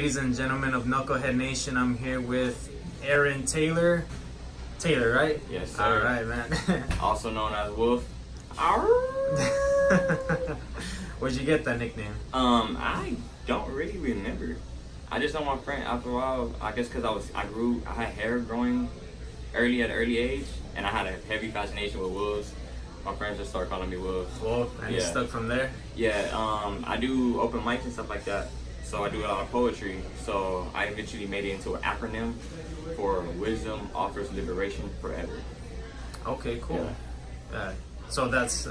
ladies and gentlemen of Knucklehead Nation, I'm here with Arron Taylor. Taylor, right? Yes, sir. All right, man. Also known as Wolf. Where'd you get that nickname? I don't really remember. I just know my friend after a while. I guess because I had hair growing at an early age, and I had a heavy fascination with wolves. My friends just started calling me Wolf. Wolf, and you stuck from there? Yeah, I do open mics and stuff like that. So I do a lot of poetry. So I eventually made it into an acronym for Wisdom Offers Liberation Forever. Okay, cool. Yeah. So that's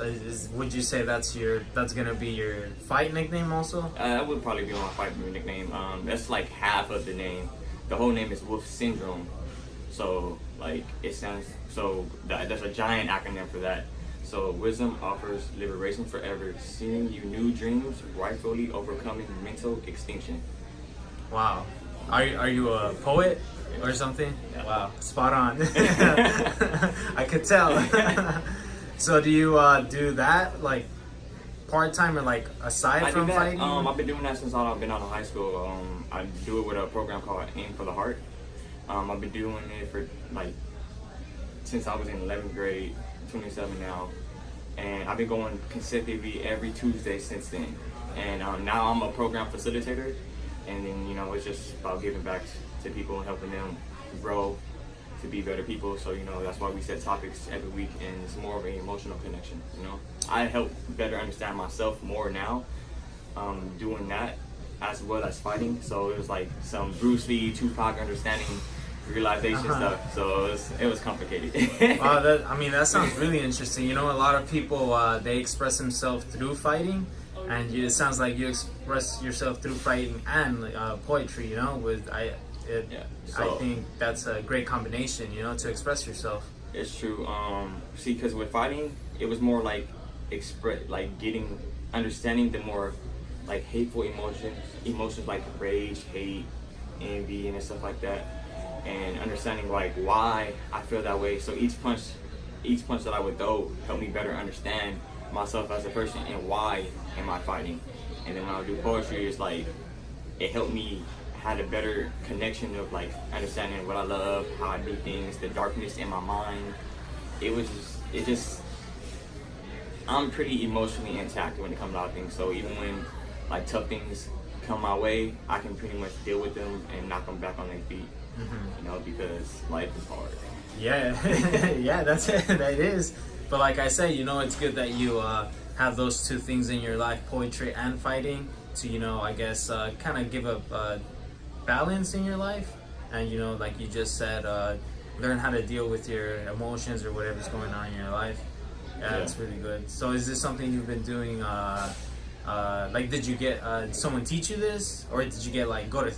would you say that's gonna be your fight nickname also? That would probably be my fight nickname. That's like half of the name. The whole name is Wolf Syndrome. So like it sounds there's a giant acronym for that. So Wisdom Offers Liberation Forever, seeing you new dreams, rightfully overcoming mental extinction. Wow. Are you a poet or something? Yeah. Wow, spot on. I could tell. So do you do that like part-time or like aside from fighting? I've been doing that since I've been out of high school. I do it with a program called Aim for the Heart. I've been doing it for like since I was in 11th grade, 27 now, and I've been going consecutively every Tuesday since then. And now I'm a program facilitator, and then it's just about giving back to people and helping them grow to be better people. So that's why we set topics every week, and it's more of an emotional connection. I help better understand myself more now, doing that as well as fighting. So it was like some Bruce Lee, Tupac understanding realization stuff. So it was complicated. Wow, that sounds really interesting. A lot of people they express themselves through fighting, and it sounds like you express yourself through fighting and poetry. I think that's a great combination. To express yourself. It's true. See, because with fighting, it was more like understanding the more like hateful emotions like rage, hate, envy, and stuff like that. And understanding like why I feel that way. So each punch that I would throw helped me better understand myself as a person and why am I fighting. And then when I would do poetry, it's like it helped me have a better connection of like understanding what I love, how I do things, the darkness in my mind. I'm pretty emotionally intact when it comes to a lot of things. So even when like tough things come my way, I can pretty much deal with them and knock them back on their feet. Because life is hard. Yeah, yeah, that's it. That is. But like I said, it's good that you have those two things in your life, poetry and fighting, to I guess kind of give a balance in your life, and like you just said, learn how to deal with your emotions or whatever's going on in your life. Yeah, that's really good. So is this something you've been doing? Like, did you get someone teach you this, or did you get like go to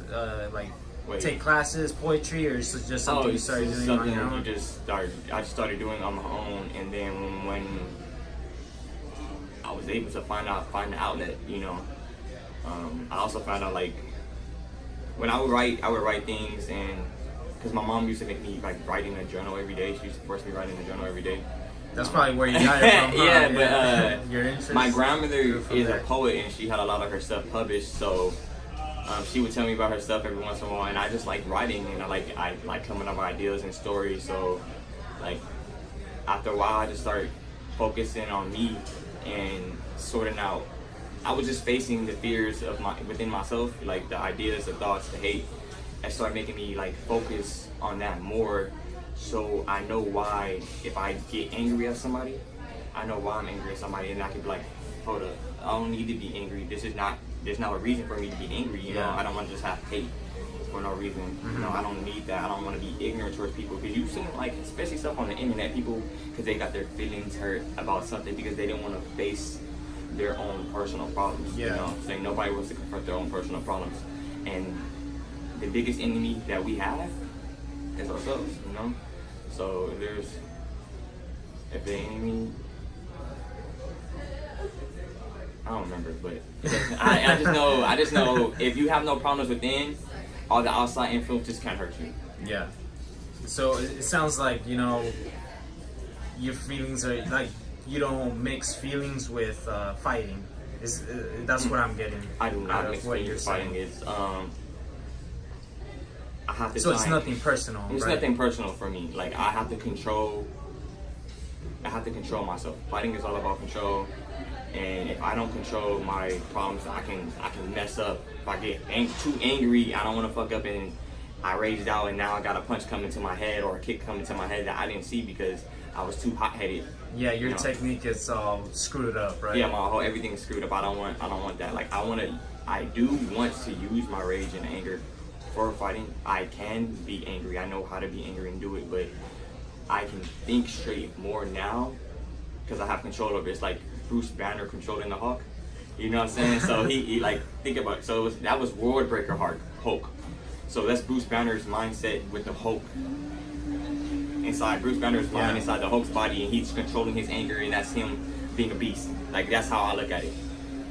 take classes, poetry, or is it just something you started doing on your own? I just started doing on my own, and then when I was able to find the outlet, I also found out like when I would write things, and because my mom used to make me like write in a journal every day. She used to force me to write in a journal every day. That's probably where you got it from. Yeah, but your interest. My grandmother is a poet, and she had a lot of her stuff published, so. She would tell me about her stuff every once in a while, and I just like writing, and I like coming up with ideas and stories. So, like after a while, I just started focusing on me and sorting out. I was just facing the fears of within myself, like the ideas, the thoughts, the hate. I started making me like focus on that more, so I know why. If I get angry at somebody, I know why I'm angry at somebody, and I can be like, hold up, I don't need to be angry. There's not a reason for me to be angry, I don't want to just have hate for no reason. I don't need that. I don't want to be ignorant towards people, because you've seen like, especially stuff on the internet, people, because they got their feelings hurt about something because they didn't want to face their own personal problems. Saying nobody wants to confront their own personal problems, and the biggest enemy that we have is ourselves. So if the enemy, I don't remember, but I just know if you have no problems within, all the outside influences can hurt you. Yeah. So it sounds like your feelings are like you don't mix feelings with fighting. That's what I'm getting. I do not mix feelings with fighting. It's I have to. So it's nothing personal. It's right? nothing personal for me. Like I have to control myself. Fighting is all about control, and if I don't control my problems, I can mess up. If I get too angry, I don't want to fuck up, and I raged out, and now I got a punch coming to my head or a kick coming to my head that I didn't see because I was too hot-headed. Yeah, your technique is all screwed up, right? Yeah, everything is screwed up. I don't want that. Like I do want to use my rage and anger for fighting. I can be angry. I know how to be angry and do it, but I can think straight more now because I have control over it. It's like Bruce Banner controlling the Hulk. You know what I'm saying? So he like, think about it. So that was World Breaker Hulk. So that's Bruce Banner's mindset with the Hulk inside Bruce Banner's mind, inside the Hulk's body, and he's controlling his anger, and that's him being a beast. Like that's how I look at it,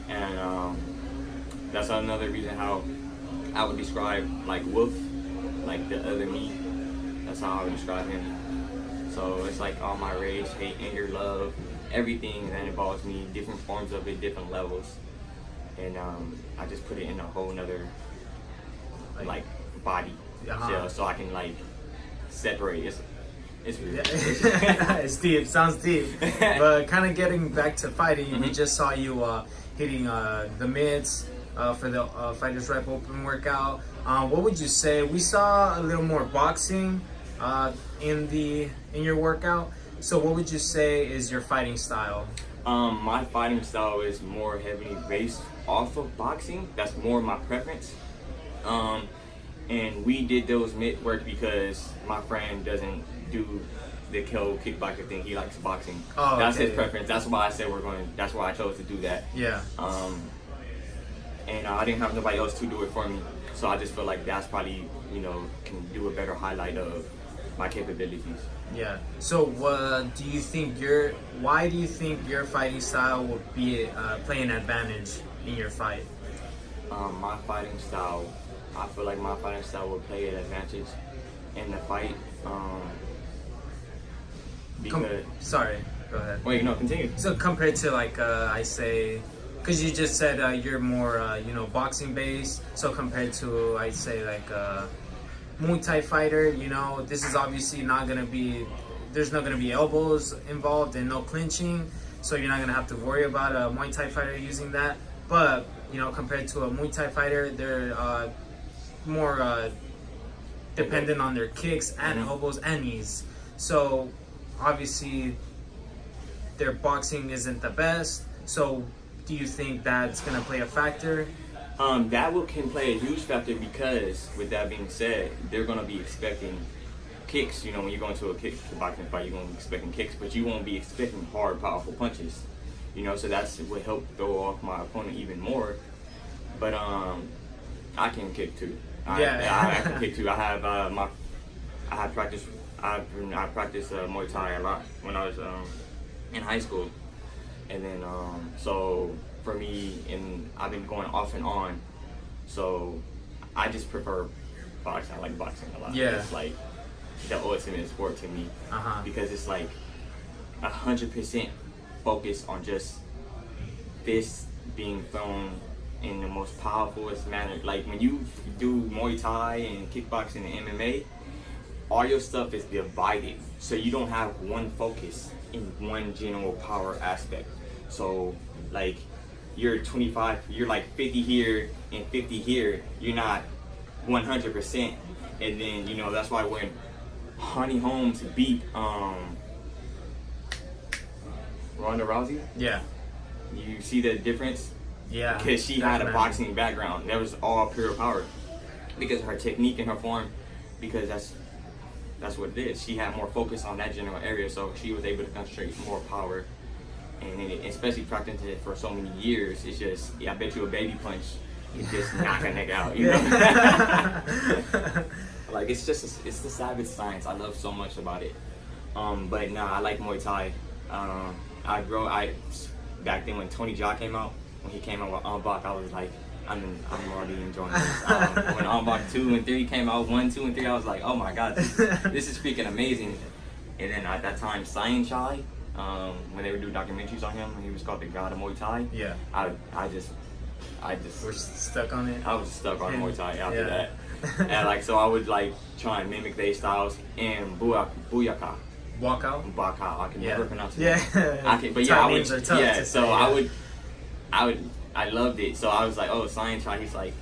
and that's another reason how I would describe like Wolf, like the other me. That's how I would describe him. So it's like all my rage, hate, anger, love, everything that involves me, different forms of it, different levels, and I just put it in a whole nother like body, so I can like separate. It's weird. It's deep. Sounds deep. But kind of getting back to fighting, we just saw you hitting the mids for the FightersRep Open workout. What would you say? We saw a little more boxing in your workout. So what would you say is your fighting style? My fighting style is more heavily based off of boxing. That's more my preference. And we did those mid work because my friend doesn't do the kickboxing thing. He likes boxing. Oh, that's his preference. That's why I said that's why I chose to do that. Yeah. And I didn't have nobody else to do it for me. So I just feel like that's probably, can do a better highlight of my capabilities. Yeah. So do you think why do you think your fighting style will be play an advantage in your fight? My fighting style, I feel like my fighting style will play an advantage in the fight. Because sorry, go ahead. Wait, no, continue. So compared to like I say, because you just said you're more boxing based. So compared to I'd say like Muay Thai fighter, this is obviously not gonna be. There's not gonna be elbows involved and no clinching, so you're not gonna have to worry about a Muay Thai fighter using that. But compared to a Muay Thai fighter, they're more dependent on their kicks and elbows and knees. So obviously their boxing isn't the best. So do you think that's gonna play a factor? That can play a huge factor because, with that being said, they're gonna be expecting kicks. When you go into a kickboxing fight, you're gonna be expecting kicks, but you won't be expecting hard, powerful punches. So that's what help throw off my opponent even more. But I can kick too. I can kick too. I practiced Muay Thai a lot when I was in high school, and then so for me, and I've been going off and on. So I just prefer boxing. I like boxing a lot. Yeah. It's like the ultimate sport to me because it's like 100% focus on just fists being thrown in the most powerfulest manner. Like when you do Muay Thai and kickboxing and MMA, all your stuff is divided, so you don't have one focus in one general power aspect. So like you're 25, you're like 50 here and 50 here. You're not 100%, and then that's why when Honey Holmes beat Ronda Rousey, you see the difference. Yeah, because she had a boxing background. That was all pure power because of her technique and her form. Because that's what it is. She had more focus on that general area, so she was able to concentrate more power. And especially practicing it for so many years, it's just I bet you a baby punch can just knock a nigga out. Like it's the savage science. I love so much about it. But I like Muay Thai. Back then when Tony Jaa came out. When he came out with Bak, I was like, I'm already enjoying this. When Bak 2 and 3 came out, 1, 2, and 3, I was like, oh my god, this is freaking amazing. And then at that time, Sayan Chai, when they would do documentaries on him, he was called the God of Muay Thai. Yeah. I just we're stuck on it. I was stuck on Muay Thai after that. And like, so I would like try and mimic their styles. And booyaka. Walk out. Baka. I can never pronounce it. Yeah. I can, but yeah, I would. Names are tough Yeah. to So say, I loved it. So I was like, oh, science try. He's like,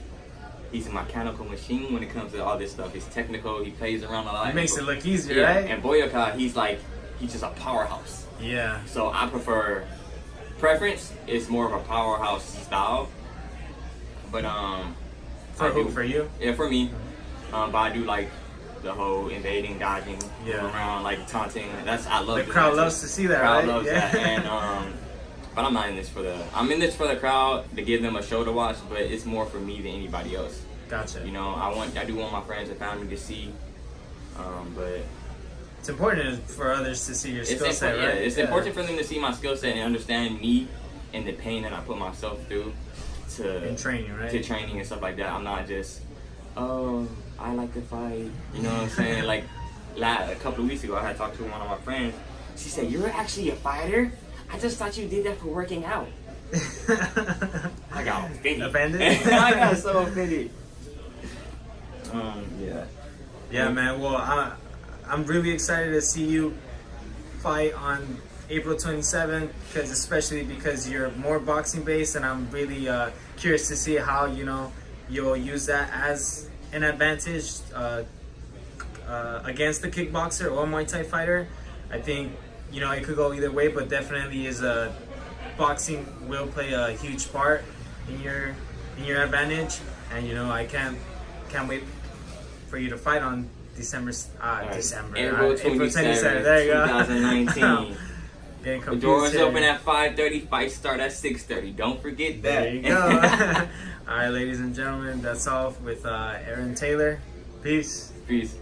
he's a mechanical machine when it comes to all this stuff. He's technical. He plays around a lot. It makes it look easier, right? And Boyaka, he's just a powerhouse. Yeah. So I preference is more of a powerhouse style. But For you? Yeah, for me. But I do like the whole invading, dodging, around, like taunting. I love the crowd loves to see that, crowd right? loves that. And but I'm not in this I'm in this for the crowd, to give them a show to watch, but it's more for me than anybody else. Gotcha. You know, I do want my friends and family to see, but it's important for others to see your skill set, right? It's important for them to see my skill set and understand me and the pain that I put myself through in training, right? To training and stuff like that. I'm not just, oh, I like to fight. You know what I'm saying? Like, a couple of weeks ago, I had talked to one of my friends. She said, "You're actually a fighter? I just thought you did that for working out." I got offended. Offended? I got so offended. Yeah. Yeah, man. Well, I'm really excited to see you fight on April 27th, especially because you're more boxing based, and I'm really curious to see how you'll use that as an advantage against the kickboxer or Muay Thai fighter. I think it could go either way, but definitely boxing will play a huge part in your advantage, and I can't wait for you to fight on April 27th. There you go. 2019. The doors open at 5:30. Fights start at 6:30. Don't forget that. There you go. All right, ladies and gentlemen, that's all with Arron Taylor. Peace. Peace.